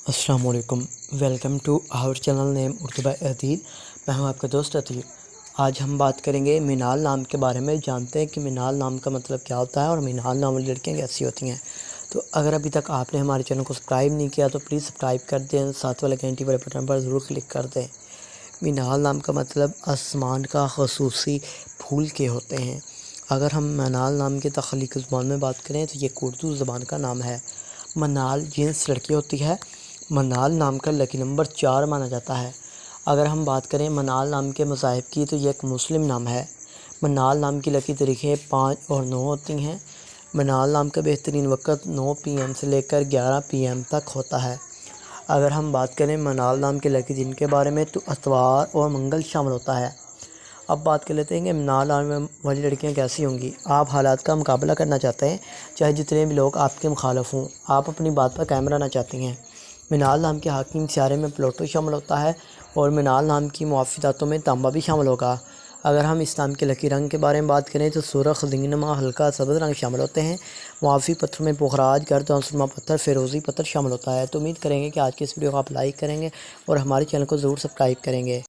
السلام علیکم، welcome to our channel name Urdu by Ateel. میں ہوں آپ کا دوست عتیل۔ آج ہم بات کریں گے منال نام کے بارے میں۔ جانتے ہیں کہ منال نام کا مطلب کیا ہوتا ہے اور منال نام والی لڑکیاں کیسی ہوتی ہیں۔ تو اگر ابھی تک آپ نے ہمارے چینل کو سبسکرائب نہیں کیا تو پلیز سبسکرائب کر دیں، ساتھ والے گھنٹی والے بٹن پر ضرور کلک کر دیں۔ منال نام کا مطلب آسمان کا خصوصی پھول کے ہوتے ہیں۔ اگر ہم منال نام کے تخلیقی زبان میں بات کریں تو یہ اردو زبان کا نام ہے۔ منال جنس لڑکی ہوتی ہے۔ منال نام کا لکی نمبر 4 مانا جاتا ہے۔ اگر ہم بات کریں منال نام کے مذاہب کی تو یہ ایک مسلم نام ہے۔ منال نام کی لکی تاریخیں 5 اور 9 ہوتی ہیں۔ منال نام کا بہترین وقت 9 PM سے لے کر 11 PM تک ہوتا ہے۔ اگر ہم بات کریں منال نام کے لکی دن کے بارے میں تو اتوار اور منگل شامل ہوتا ہے۔ اب بات کر لیتے ہیں کہ منال نام والی لڑکیاں کیسی ہوں گی۔ آپ حالات کا مقابلہ کرنا چاہتے ہیں، چاہے جتنے بھی لوگ آپ کے مخالف ہوں، آپ اپنی بات پر قائم رہنا چاہتی ہیں۔ منال نام کے حاکم سیارے میں پلوٹو شامل ہوتا ہے اور منال نام کی موافقاتوں میں تانبا بھی شامل ہوگا۔ اگر ہم اس نام کے لکی رنگ کے بارے میں بات کریں تو سرخ، زنگنما، ہلکا سبز رنگ شامل ہوتے ہیں۔ موافق پتھر میں پخراج، گرد اور سرما پتھر، فیروزی پتھر شامل ہوتا ہے۔ تو امید کریں گے کہ آج کی اس ویڈیو کو آپ لائک کریں گے اور ہمارے چینل کو ضرور سبسکرائب کریں گے۔